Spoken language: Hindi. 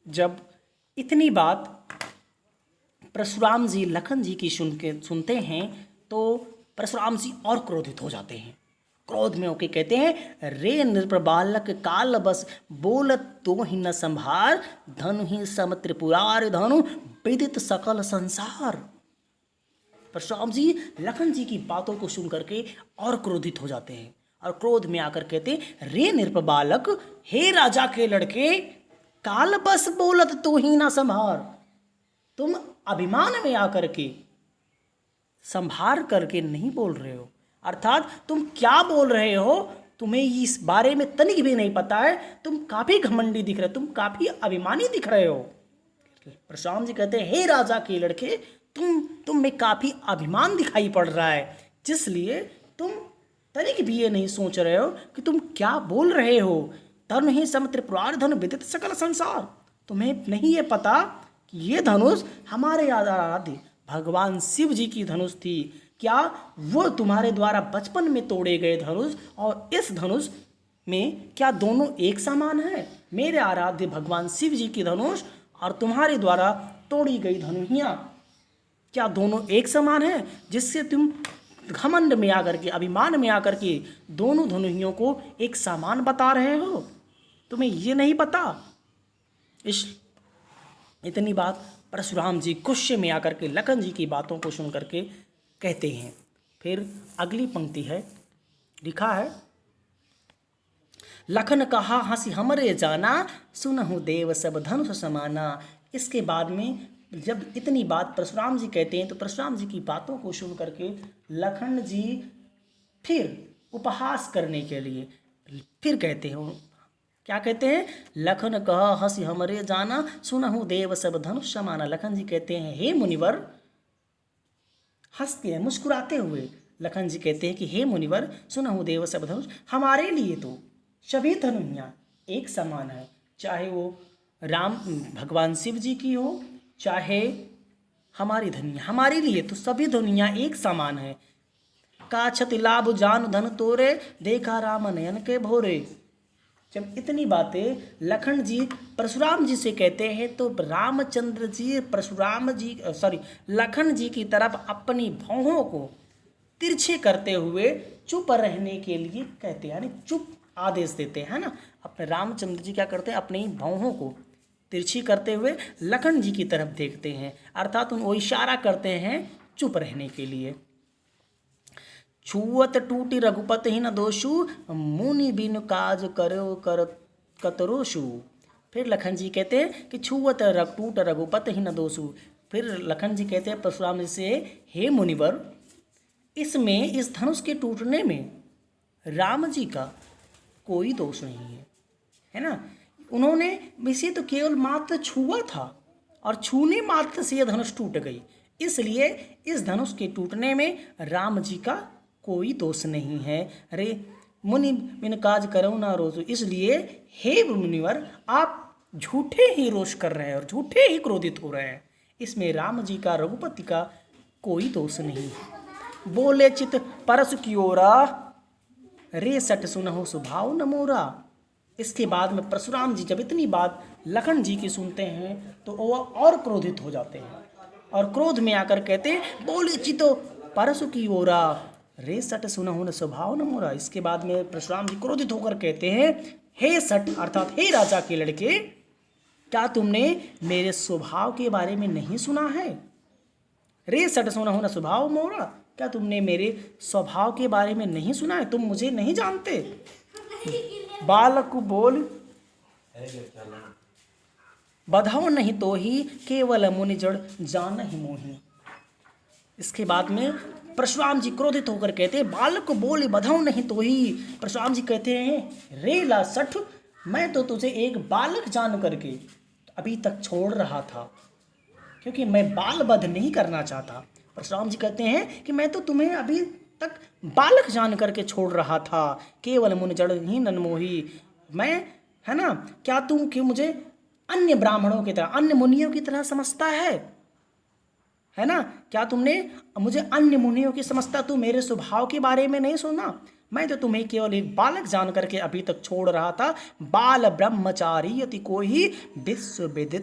जब इतनी बात परशुराम जी लखन जी की सुनते हैं तो परशुराम जी और क्रोधित हो जाते हैं। क्रोध में होके कहते हैं, रे नृप बालक काल बस बोलत तो ही न संभार, धनु ही सम त्रिपुरार धनु विदित सकल संसार। परशुराम जी लखन जी की बातों को सुन करके और क्रोधित हो जाते हैं और क्रोध में आकर कहते हैं, रे नृप बालक, हे राजा के लड़के, काल बस बोलत तो ही ना संभार, तुम अभिमान में आकर के संभार करके नहीं बोल रहे हो। अर्थात तुम क्या बोल रहे हो तुम्हें इस बारे में तनिक भी नहीं पता है। तुम काफी घमंडी दिख रहे हो, तुम काफी अभिमानी दिख रहे हो। परशुराम जी कहते हैं, हे राजा के लड़के, तुम में काफी अभिमान दिखाई पड़ रहा है, जिसलिए तुम तनिक भी ये नहीं सोच रहे हो कि तुम क्या बोल रहे हो। धनु ही सम त्रिपुरार धनु विदित सकल संसार, तुम्हें नहीं ये पता कि ये धनुष हमारे आराध्य भगवान शिव जी की धनुष थी। क्या वो तुम्हारे द्वारा बचपन में तोड़े गए धनुष और इस धनुष में क्या दोनों एक समान है? मेरे आराध्य भगवान शिव जी की धनुष और तुम्हारे द्वारा तोड़ी गई धनुहियाँ क्या दोनों एक समान है, जिससे तुम घमंड में आकर के, अभिमान में आकर के दोनों धनुहियों को एक समान बता रहे हो? तुम्हें ये नहीं पता? इतनी बात परशुराम जी गुस्से में आकर के लखन जी की बातों को सुन करके कहते हैं। फिर अगली पंक्ति है, लिखा है, लखन कहा हंसी हमरे जाना, सुनहु देव सब धनुष समाना। इसके बाद में जब इतनी बात परशुराम जी कहते हैं तो परशुराम जी की बातों को सुन करके लखन जी फिर उपहास करने के लिए फिर कहते हैं, क्या कहते हैं? लखन कहा हंसी हमरे जाना, सुनहु देव सब धनुष समाना। लखन जी कहते हैं, हे मुनिवर, हंसते हैं मुस्कुराते हुए लखन जी कहते हैं कि हे मुनिवर, सुनहु देव सब धनुष, हमारे लिए तो सभी धनुहियाँ एक समान है, चाहे वो राम भगवान शिव जी की हो चाहे हमारी धनुहियाँ, हमारे लिए तो सभी धनुहियाँ एक समान है। का छति लाभ जान धन तोरे, देखा राम नयन के भोरे। जब इतनी बातें लखन जी परशुराम जी से कहते हैं तो रामचंद्र जी लखन जी की तरफ अपनी भौहों को तिरछे करते हुए चुप रहने के लिए कहते हैं, यानी चुप आदेश देते हैं ना। अपने रामचंद्र जी क्या करते हैं? अपनी भौहों को तिरछी करते हुए लखन जी की तरफ देखते हैं, अर्थात वो इशारा करते हैं चुप रहने के लिए। छुअत टूटी रघुपति ही न दोषु, मुनि बिन काज करो कर कतरोषु। फिर लखन जी कहते हैं कि छुअत टूट रघुपति ही न दोषु। फिर लखन जी कहते हैं परशुराम जी से, हे मुनिवर, इसमें इस धनुष के टूटने में राम जी का कोई दोष नहीं है ना। उन्होंने इसे तो केवल मात्र छुआ था और छूने मात्र से यह धनुष टूट गई, इसलिए इस धनुष के टूटने में राम जी का कोई दोष नहीं है। अरे मुनि बिन काज करो ना रोज़, इसलिए हे मुनिवर, आप झूठे ही रोष कर रहे हैं और झूठे ही क्रोधित हो रहे हैं। इसमें राम जी का, रघुपति का कोई दोष नहीं है। बोले चित परस की ओरा, रे सट सुनहु स्वभाव न मोरा। इसके बाद में परशुराम जी जब इतनी बात लखन जी की सुनते हैं तो वो और क्रोधित हो जाते हैं और क्रोध में आकर कहते हैं, बोले चितो परसु की ओरा, रे सट सुनहु न स्वभाव न मोरा। इसके बाद में परशुराम जी क्रोधित होकर कहते हैं, हे सट अर्थात हे राजा के लड़के, क्या तुमने मेरे स्वभाव के बारे में नहीं सुना है? रे सट सुनहु न स्वभाव मोरा, क्या तुमने मेरे स्वभाव के बारे में नहीं सुना है? तुम मुझे नहीं जानते। बालक को बोल बधाओ नहीं तो ही, केवल मुनि जड़ जान ही मोही। इसके बाद में परशुराम जी क्रोधित होकर कहते हैं, बालक को बोल बधाओ नहीं तो ही। परशुराम जी कहते हैं, रे ला सठ, मैं तो तुझे एक बालक जान करके अभी तक छोड़ रहा था, क्योंकि मैं बाल वध नहीं करना चाहता। परशुराम जी कहते हैं कि मैं तो तुम्हें अभी तक बालक जान करके छोड़ रहा था, केवल मुनि जड़ ही ननमोही। मैं, है ना, क्या तुम कि मुझे अन्य ब्राह्मणों की तरह, अन्य मुनियों की तरह समझता है ना? क्या तुमने मुझे अन्य मुनियों की समझता? तू मेरे स्वभाव के बारे में नहीं सुना? मैं तो तुम्हें केवल एक बालक जान करके अभी तक छोड़ रहा था। बाल ब्रह्मचारी यति को ही विश्व विदित